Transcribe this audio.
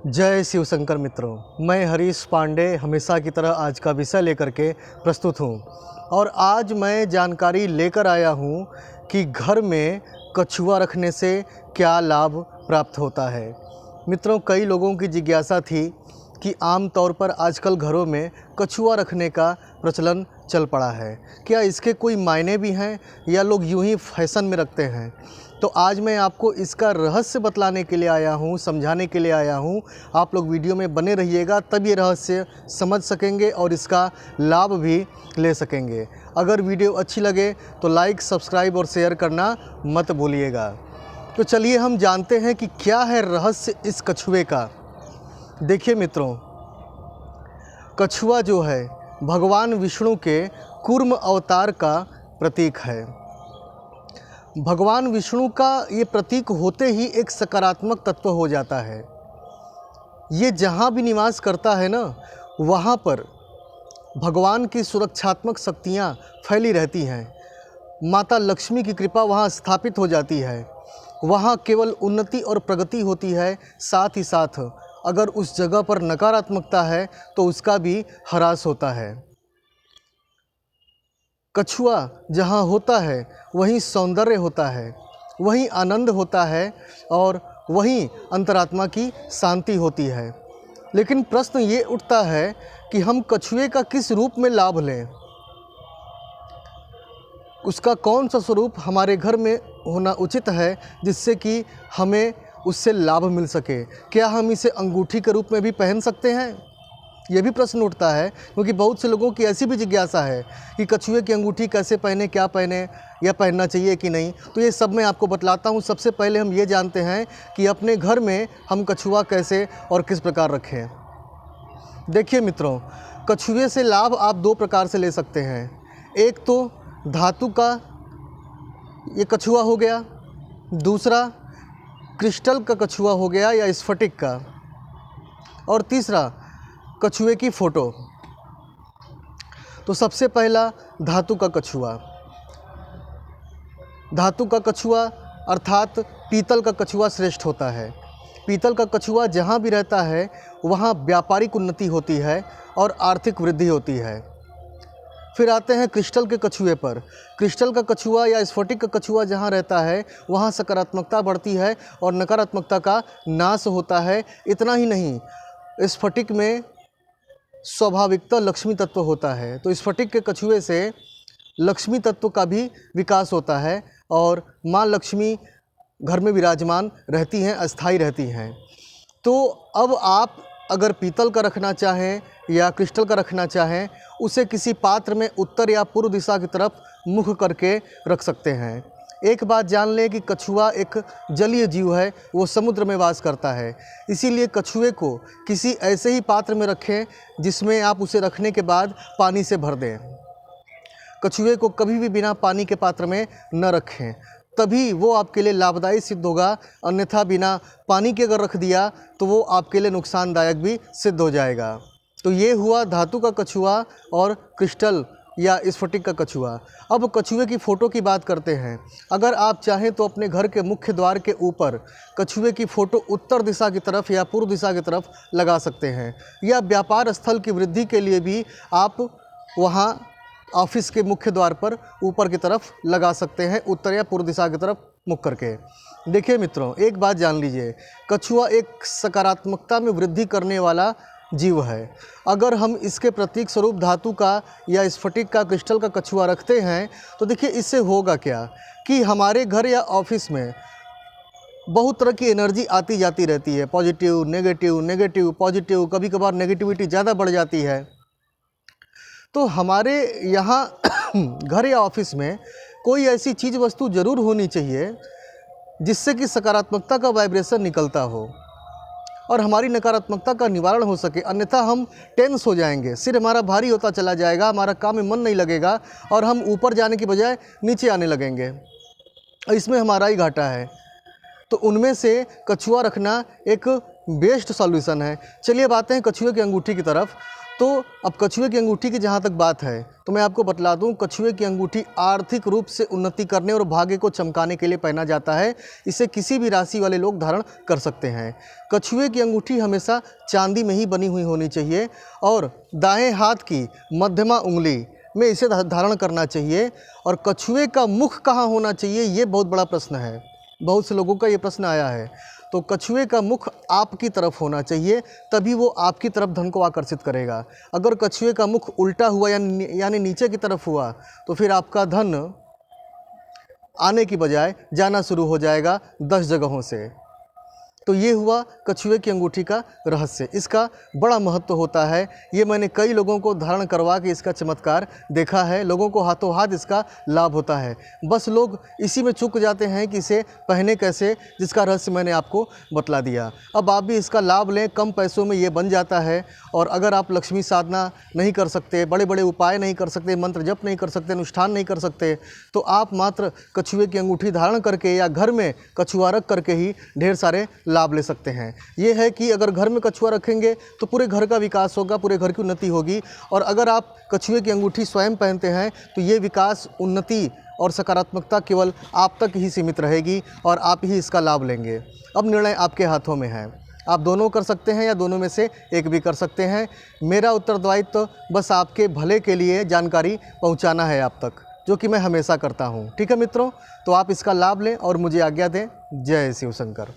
जय शिव शंकर मित्रों, मैं हरीश पांडे हमेशा की तरह आज का विषय लेकर के प्रस्तुत हूँ। और आज मैं जानकारी लेकर आया हूँ कि घर में कछुआ रखने से क्या लाभ प्राप्त होता है। मित्रों, कई लोगों की जिज्ञासा थी कि आम तौर पर आजकल घरों में कछुआ रखने का प्रचलन चल पड़ा है, क्या इसके कोई मायने भी हैं या लोग यूं ही फैशन में रखते हैं। तो आज मैं आपको इसका रहस्य बतलाने के लिए आया हूँ, समझाने के लिए आया हूँ। आप लोग वीडियो में बने रहिएगा, तब ये रहस्य समझ सकेंगे और इसका लाभ भी ले सकेंगे। अगर वीडियो अच्छी लगे तो लाइक, सब्सक्राइब और शेयर करना मत भूलिएगा। तो चलिए हम जानते हैं कि क्या है रहस्य इस कछुए का। देखिए मित्रों, कछुआ जो है भगवान विष्णु के कूर्म अवतार का प्रतीक है। भगवान विष्णु का ये प्रतीक होते ही एक सकारात्मक तत्व हो जाता है। ये जहाँ भी निवास करता है ना, वहाँ पर भगवान की सुरक्षात्मक शक्तियाँ फैली रहती हैं। माता लक्ष्मी की कृपा वहाँ स्थापित हो जाती है। वहाँ केवल उन्नति और प्रगति होती है। साथ ही साथ अगर उस जगह पर नकारात्मकता है तो उसका भी ह्रास होता है। कछुआ जहाँ होता है वहीं सौंदर्य होता है, वहीं आनंद होता है और वहीं अंतरात्मा की शांति होती है। लेकिन प्रश्न ये उठता है कि हम कछुए का किस रूप में लाभ लें। उसका कौन सा स्वरूप हमारे घर में होना उचित है जिससे कि हमें उससे लाभ मिल सके। क्या हम इसे अंगूठी के रूप में भी पहन सकते हैं? यह भी प्रश्न उठता है, क्योंकि बहुत से लोगों की ऐसी भी जिज्ञासा है कि कछुए की अंगूठी कैसे पहने, क्या पहने या पहनना चाहिए कि नहीं। तो ये सब मैं आपको बतलाता हूँ। सबसे पहले हम ये जानते हैं कि अपने घर में हम कछुआ कैसे और किस प्रकार रखें। देखिए मित्रों, कछुए से लाभ आप दो प्रकार से ले सकते हैं। एक तो धातु का ये कछुआ हो गया, दूसरा क्रिस्टल का कछुआ हो गया या स्फटिक का, और तीसरा कछुए की फ़ोटो। तो सबसे पहला धातु का कछुआ। धातु का कछुआ अर्थात पीतल का कछुआ श्रेष्ठ होता है। पीतल का कछुआ जहाँ भी रहता है वहाँ व्यापारिक उन्नति होती है और आर्थिक वृद्धि होती है। फिर आते हैं क्रिस्टल के कछुए पर। क्रिस्टल का कछुआ या स्फटिक का कछुआ जहाँ रहता है वहाँ सकारात्मकता बढ़ती है और नकारात्मकता का नाश होता है। इतना ही नहीं, स्फटिक में स्वाभाविकता लक्ष्मी तत्व होता है। तो स्फटिक के कछुए से लक्ष्मी तत्व का भी विकास होता है और माँ लक्ष्मी घर में विराजमान रहती हैं, अस्थायी रहती हैं। तो अब आप अगर पीतल का रखना चाहें या क्रिस्टल का रखना चाहें, उसे किसी पात्र में उत्तर या पूर्व दिशा की तरफ मुख करके रख सकते हैं। एक बात जान लें कि कछुआ एक जलीय जीव है, वो समुद्र में वास करता है। इसीलिए कछुए को किसी ऐसे ही पात्र में रखें जिसमें आप उसे रखने के बाद पानी से भर दें। कछुए को कभी भी बिना पानी के पात्र में न रखें, तभी वो आपके लिए लाभदायी सिद्ध होगा। अन्यथा बिना पानी के अगर रख दिया तो वो आपके लिए नुकसानदायक भी सिद्ध हो जाएगा। तो ये हुआ धातु का कछुआ और क्रिस्टल या स्फटिक का कछुआ। अब कछुए की फ़ोटो की बात करते हैं। अगर आप चाहें तो अपने घर के मुख्य द्वार के ऊपर कछुए की फ़ोटो उत्तर दिशा की तरफ या पूर्व दिशा की तरफ लगा सकते हैं। या व्यापार स्थल की वृद्धि के लिए भी आप वहाँ ऑफिस के मुख्य द्वार पर ऊपर की तरफ लगा सकते हैं, उत्तर या पूर्व दिशा की तरफ मुख करके। देखिए मित्रों, एक बात जान लीजिए, कछुआ एक सकारात्मकता में वृद्धि करने वाला जीव है। अगर हम इसके प्रतीक स्वरूप धातु का या स्फटिक का, क्रिस्टल का कछुआ रखते हैं तो देखिए इससे होगा क्या कि हमारे घर या ऑफिस में बहुत तरह की एनर्जी आती जाती रहती है। पॉजिटिव, नेगेटिव, नेगेटिव, पॉजिटिव, कभी कभार नेगेटिविटी ज़्यादा बढ़ जाती है। तो हमारे यहाँ घर या ऑफिस में कोई ऐसी चीज़ वस्तु ज़रूर होनी चाहिए जिससे कि सकारात्मकता का वाइब्रेशन निकलता हो और हमारी नकारात्मकता का निवारण हो सके। अन्यथा हम टेंस हो जाएंगे, सिर हमारा भारी होता चला जाएगा, हमारा काम में मन नहीं लगेगा और हम ऊपर जाने की बजाय नीचे आने लगेंगे। इसमें हमारा ही घाटा है। तो उनमें से कछुआ रखना एक बेस्ट सॉल्यूशन है। चलिए अब आते हैं कछुए की अंगूठी की तरफ। तो अब कछुए की अंगूठी की जहाँ तक बात है तो मैं आपको बतला दूं, कछुए की अंगूठी आर्थिक रूप से उन्नति करने और भाग्य को चमकाने के लिए पहना जाता है। इसे किसी भी राशि वाले लोग धारण कर सकते हैं। कछुए की अंगूठी हमेशा चांदी में ही बनी हुई होनी चाहिए और दाएं हाथ की मध्यमा उंगली में इसे धारण करना चाहिए। और कछुए का मुख कहाँ होना चाहिए, ये बहुत बड़ा प्रश्न है। बहुत से लोगों का ये प्रश्न आया है। तो कछुए का मुख आपकी तरफ होना चाहिए, तभी वो आपकी तरफ धन को आकर्षित करेगा। अगर कछुए का मुख उल्टा हुआ यानी नीचे की तरफ हुआ तो फिर आपका धन आने की बजाय जाना शुरू हो जाएगा 10 जगहों से। तो ये हुआ कछुए की अंगूठी का रहस्य। इसका बड़ा महत्व होता है। ये मैंने कई लोगों को धारण करवा के इसका चमत्कार देखा है। लोगों को हाथों हाथ इसका लाभ होता है। बस लोग इसी में चूक जाते हैं कि इसे पहने कैसे, जिसका रहस्य मैंने आपको बतला दिया। अब आप भी इसका लाभ लें। कम पैसों में ये बन जाता है। और अगर आप लक्ष्मी साधना नहीं कर सकते, बड़े बड़े उपाय नहीं कर सकते, मंत्र जप नहीं कर सकते, अनुष्ठान नहीं कर सकते, तो आप मात्र कछुए की अंगूठी धारण करके या घर में कछुआ रख करके ही ढेर सारे लाभ ले सकते हैं। ये है कि अगर घर में कछुआ रखेंगे तो पूरे घर का विकास होगा, पूरे घर की उन्नति होगी। और अगर आप कछुए की अंगूठी स्वयं पहनते हैं तो ये विकास, उन्नति और सकारात्मकता केवल आप तक ही सीमित रहेगी और आप ही इसका लाभ लेंगे। अब निर्णय आपके हाथों में है। आप दोनों कर सकते हैं या दोनों में से एक भी कर सकते हैं। मेरा उत्तरदायित्व बस आपके भले के लिए जानकारी पहुंचाना है आप तक, जो कि मैं हमेशा करता हूं। ठीक है मित्रों, तो आप इसका लाभ लें और मुझे आज्ञा दें। जय शिव शंकर।